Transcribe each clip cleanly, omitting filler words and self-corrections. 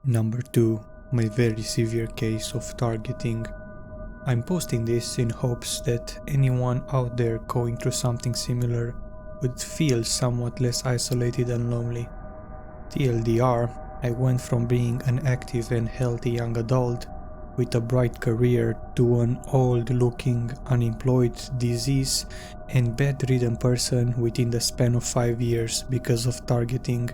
Number 2. My very severe case of targeting. I'm posting this in hopes that anyone out there going through something similar would feel somewhat less isolated and lonely. TLDR, I went from being an active and healthy young adult with a bright career to an old-looking, unemployed, disease and bedridden person within the span of 5 years because of targeting.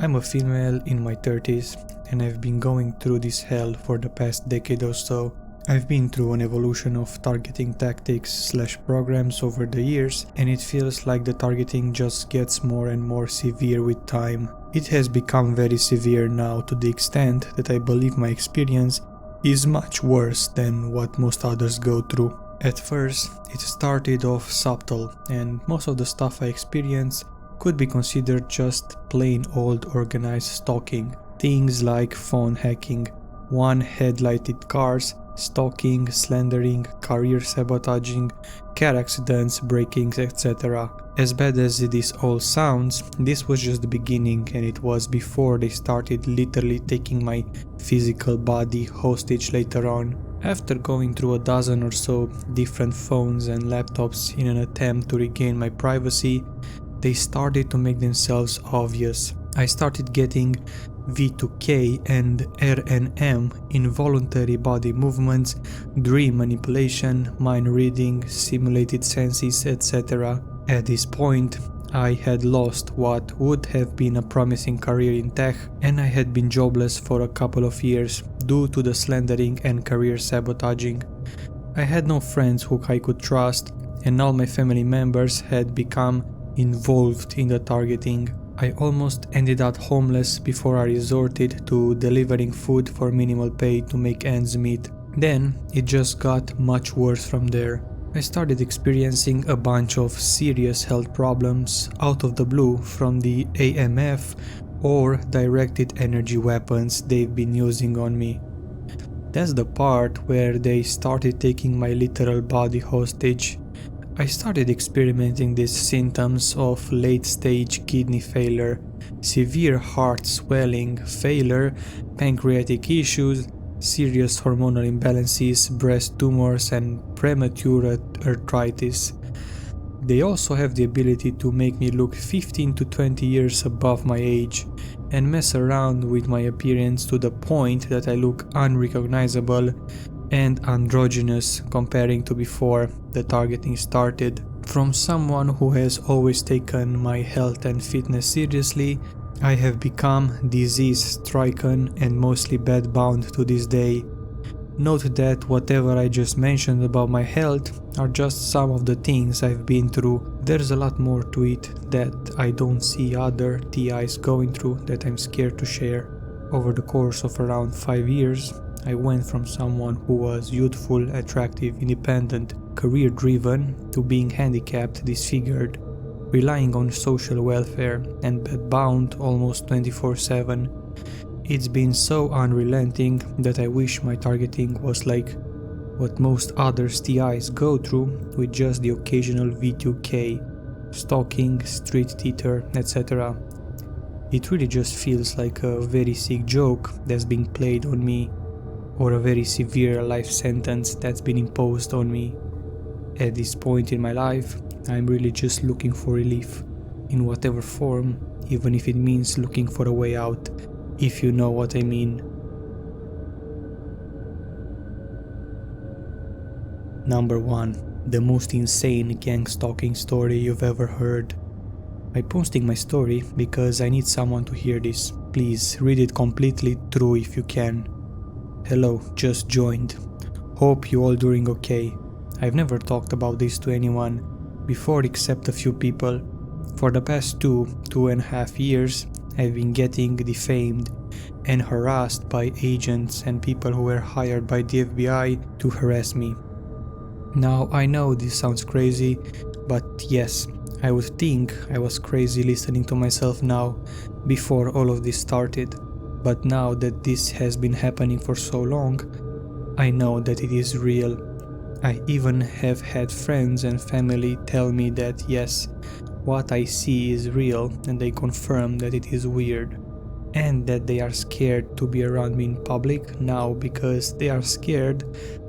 I'm a female in my 30s and I've been going through this hell for the past decade or so. I've been through an evolution of targeting tactics / programs over the years, and it feels like the targeting just gets more and more severe with time. It has become very severe now to the extent that I believe my experience is much worse than what most others go through. At first, it started off subtle, and most of the stuff I experienced could be considered just plain old organized stalking. Things like phone hacking, one-headlighted cars, stalking, slandering, career sabotaging, car accidents, breakings, etc. As bad as this all sounds, this was just the beginning, and it was before they started literally taking my physical body hostage later on. After going through a dozen or so different phones and laptops in an attempt to regain my privacy, they started to make themselves obvious. I started getting V2K and RNM, involuntary body movements, dream manipulation, mind reading, simulated senses, etc. At this point, I had lost what would have been a promising career in tech, and I had been jobless for a couple of years due to the slandering and career sabotaging. I had no friends who I could trust, and all my family members had become involved in the targeting. I almost ended up homeless before I resorted to delivering food for minimal pay to make ends meet. Then it just got much worse from there. I started experiencing a bunch of serious health problems out of the blue from the AMF or directed energy weapons they've been using on me. That's the part where they started taking my literal body hostage. I started experimenting these symptoms of late-stage kidney failure, severe heart swelling, failure, pancreatic issues, serious hormonal imbalances, breast tumors, and premature arthritis. They also have the ability to make me look 15 to 20 years above my age and mess around with my appearance to the point that I look unrecognizable and androgynous comparing to before the targeting started. From someone who has always taken my health and fitness seriously, I have become disease-stricken and mostly bedbound to this day. Note that whatever I just mentioned about my health are just some of the things I've been through. There's a lot more to it that I don't see other TIs going through that I'm scared to share. Over the course of around 5 years, I went from someone who was youthful, attractive, independent, career-driven to being handicapped, disfigured, relying on social welfare, and bedbound almost 24/7. It's been so unrelenting that I wish my targeting was like what most other TIs go through, with just the occasional V2K, stalking, street theater, etc. It really just feels like a very sick joke that's being played on me, or a very severe life sentence that's been imposed on me. At this point in my life, I'm really just looking for relief, in whatever form, even if it means looking for a way out, if you know what I mean. Number 1. The most insane gang stalking story you've ever heard. I'm posting my story because I need someone to hear this. Please read it completely through if you can. Hello, just joined. Hope you all doing okay. I've never talked about this to anyone before except a few people. For the past 2.5 years, I've been getting defamed and harassed by agents and people who were hired by the FBI to harass me. Now I know this sounds crazy, but yes, I would think I was crazy listening to myself now before all of this started. But now that this has been happening for so long, I know that it is real. I even have had friends and family tell me that yes, what I see is real, and they confirm that it is weird. and that they are scared to be around me in public now because they are scared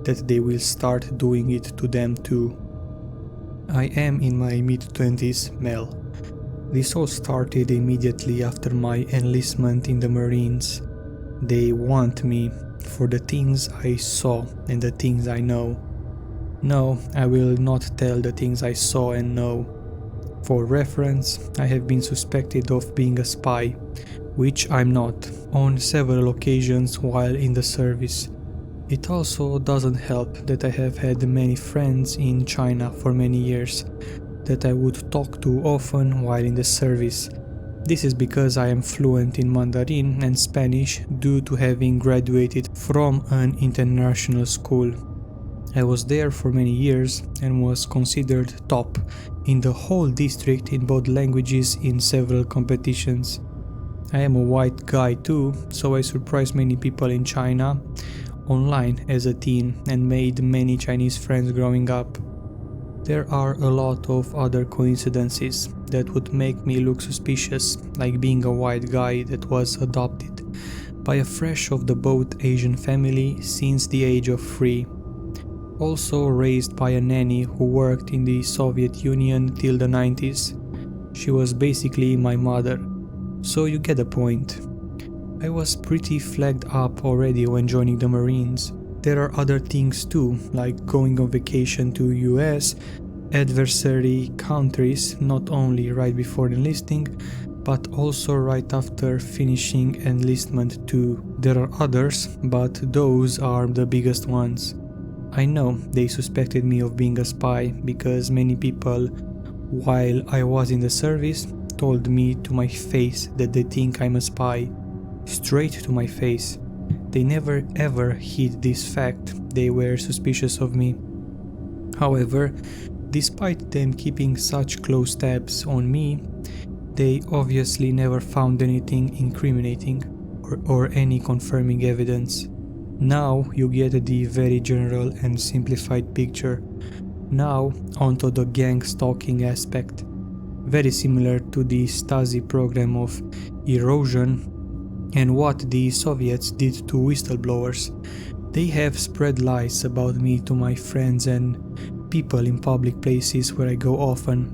that they will start doing it to them too. I am in my mid-20s, male. This all started immediately after my enlistment in the Marines. They want me for the things I saw and the things I know. No, I will not tell the things I saw and know. For reference, I have been suspected of being a spy, which I'm not, on several occasions while in the service. It also doesn't help that I have had many friends in China for many years, that I would talk to often while in the service. This is because I am fluent in Mandarin and Spanish due to having graduated from an international school. I was there for many years and was considered top in the whole district in both languages in several competitions. I am a white guy too, so I surprised many people in China online as a teen and made many Chinese friends growing up. There are a lot of other coincidences that would make me look suspicious, like being a white guy that was adopted by a fresh off the boat Asian family since the age of 3. Also raised by a nanny who worked in the Soviet Union till the 90s. She was basically my mother, so you get the point. I was pretty flagged up already when joining the Marines. There are other things too, like going on vacation to US, adversary countries, not only right before enlisting, but also right after finishing enlistment too. There are others, but those are the biggest ones. I know they suspected me of being a spy because many people, while I was in the service, told me to my face that they think I'm a spy. Straight to my face. They never ever hid this fact, they were suspicious of me. However, despite them keeping such close tabs on me, they obviously never found anything incriminating or any confirming evidence. Now you get the very general and simplified picture. Now onto the gang stalking aspect. Very similar to the Stasi program of erosion and what the Soviets did to whistleblowers. They have spread lies about me to my friends and people in public places where I go often.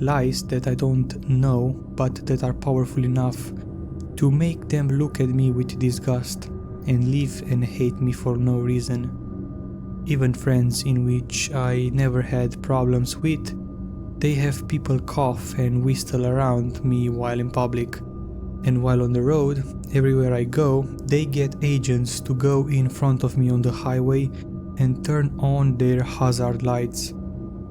Lies that I don't know but that are powerful enough to make them look at me with disgust and live and hate me for no reason. Even friends in which I never had problems with, they have people cough and whistle around me while in public. And while on the road, everywhere I go, they get agents to go in front of me on the highway and turn on their hazard lights.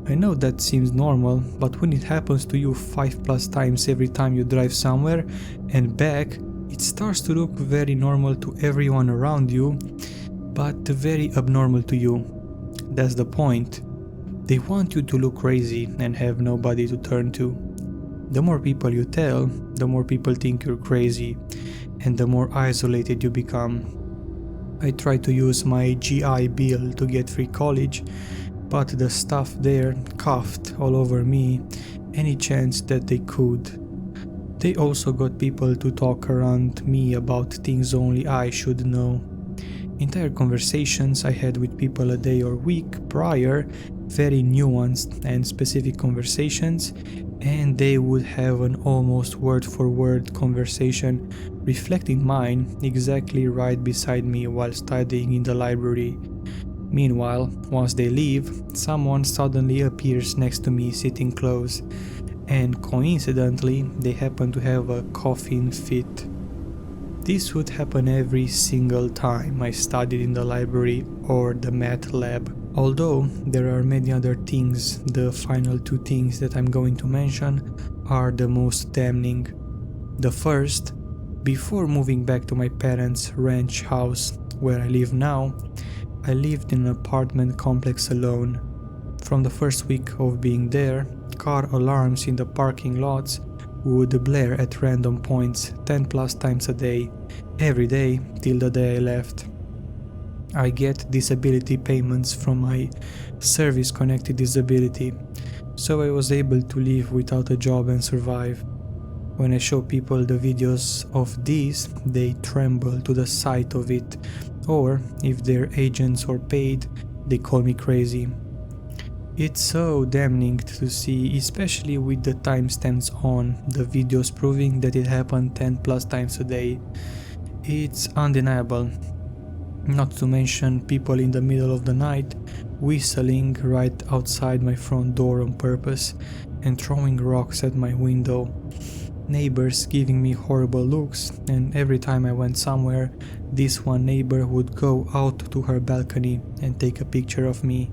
I know that seems normal, but when it happens to you 5+ times every time you drive somewhere and back, it starts to look very normal to everyone around you, but very abnormal to you. That's the point. They want you to look crazy and have nobody to turn to. The more people you tell, the more people think you're crazy, and the more isolated you become. I tried to use my GI Bill to get free college, but the staff there coughed all over me any chance that they could. They also got people to talk around me about things only I should know. Entire conversations I had with people a day or week prior, very nuanced and specific conversations, and they would have an almost word-for-word conversation reflecting mine exactly right beside me while studying in the library. Meanwhile, once they leave, someone suddenly appears next to me sitting close, and coincidentally they happen to have a coughing fit. This would happen every single time I studied in the library or the math lab. Although there are many other things, the final 2 things that I'm going to mention are the most damning. The first, before moving back to my parents' ranch house where I live now, I lived in an apartment complex alone. From the first week of being there, car alarms in the parking lots would blare at random points 10+ times a day, every day till the day I left. I get disability payments from my service-connected disability, so I was able to live without a job and survive. When I show people the videos of these, they tremble to the sight of it, or if they're agents or paid, they call me crazy. It's so damning to see, especially with the timestamps on the videos proving that it happened 10 plus times a day. It's undeniable. Not to mention people in the middle of the night whistling right outside my front door on purpose and throwing rocks at my window. Neighbors giving me horrible looks, and every time I went somewhere, this one neighbor would go out to her balcony and take a picture of me.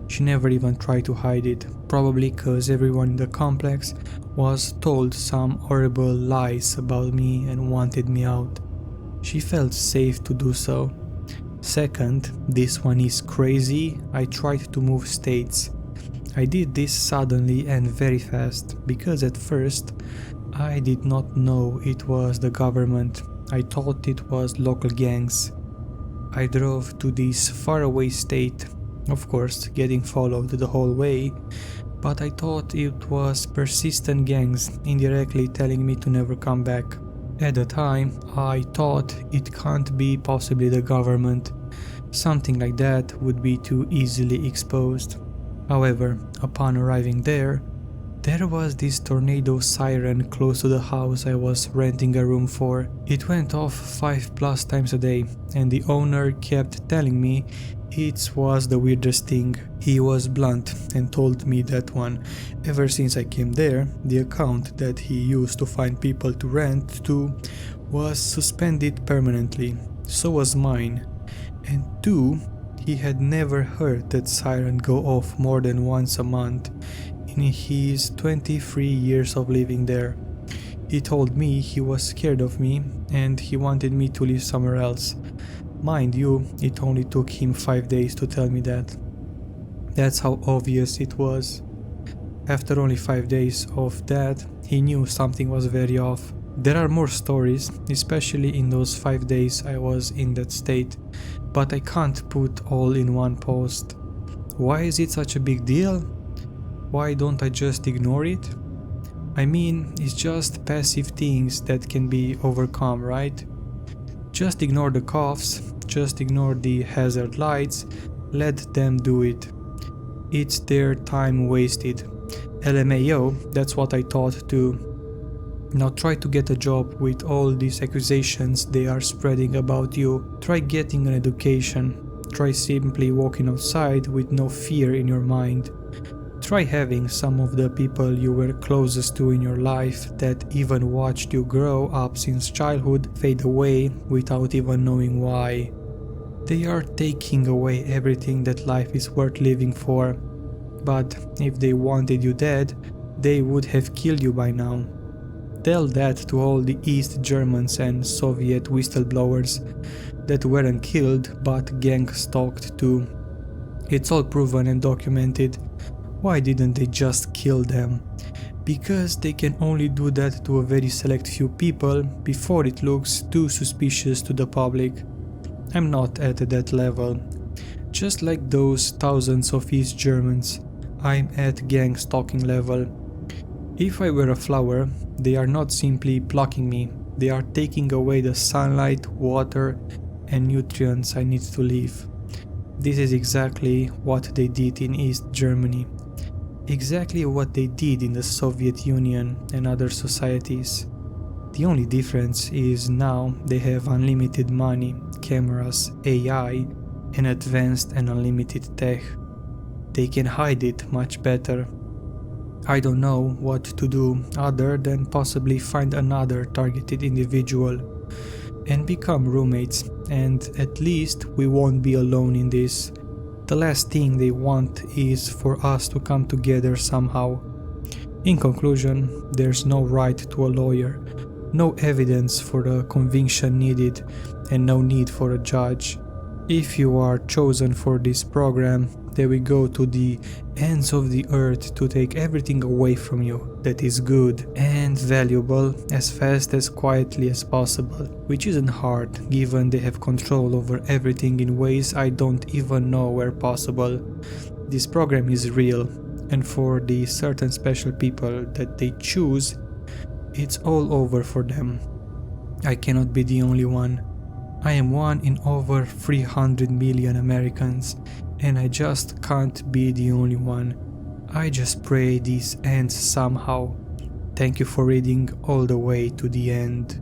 She never even tried to hide it, probably cause everyone in the complex was told some horrible lies about me and wanted me out. She felt safe to do so. Second, this one is crazy. I tried to move states. I did this suddenly and very fast, because at first I did not know it was the government. I thought it was local gangs. I drove to this faraway state, of course getting followed the whole way, but I thought it was persistent gangs indirectly telling me to never come back. At the time, I thought it can't be possibly the government. Something like that would be too easily exposed. However, upon arriving there was this tornado siren close to the house I was renting a room for. It went off 5+ times a day, and the owner kept telling me it was the weirdest thing. He was blunt and told me that one. Ever since I came there, the account that he used to find people to rent to was suspended permanently. So was mine. And 2, he had never heard that siren go off more than once a month in his 23 years of living there. He told me he was scared of me and he wanted me to live somewhere else. Mind you, it only took him 5 days to tell me that. That's how obvious it was. After only 5 days of that, he knew something was very off. There are more stories, especially in those 5 days I was in that state, but I can't put all in one post. Why is it such a big deal? Why don't I just ignore it? I mean, it's just passive things that can be overcome, right? Just ignore the coughs, just ignore the hazard lights, let them do it. It's their time wasted. LMAO, that's what I thought too. Now try to get a job with all these accusations they are spreading about you. Try getting an education. Try simply walking outside with no fear in your mind. Try having some of the people you were closest to in your life that even watched you grow up since childhood fade away without even knowing why. They are taking away everything that life is worth living for. But if they wanted you dead, they would have killed you by now. Tell that to all the East Germans and Soviet whistleblowers that weren't killed but gang stalked too. It's all proven and documented. Why didn't they just kill them? Because they can only do that to a very select few people before it looks too suspicious to the public. I'm not at that level. Just like those thousands of East Germans, I'm at gang stalking level. If I were a flower, they are not simply plucking me, they are taking away the sunlight, water and nutrients I need to live. This is exactly what they did in East Germany. Exactly what they did in the Soviet Union and other societies. The only difference is now they have unlimited money, cameras, AI, and advanced and unlimited tech. They can hide it much better. I don't know what to do other than possibly find another targeted individual and become roommates, and at least we won't be alone in this. The last thing they want is for us to come together somehow. In conclusion, there's no right to a lawyer, no evidence for the conviction needed, and no need for a judge. If you are chosen for this program, they will go to the ends of the earth to take everything away from you that is good and valuable as fast as quietly as possible, which isn't hard given they have control over everything in ways I don't even know were possible. This program is real, and for the certain special people that they choose, It's all over for them. I cannot be the only one. I am one in over 300 million Americans, and I just can't be the only one. I just pray this ends somehow. Thank you for reading all the way to the end.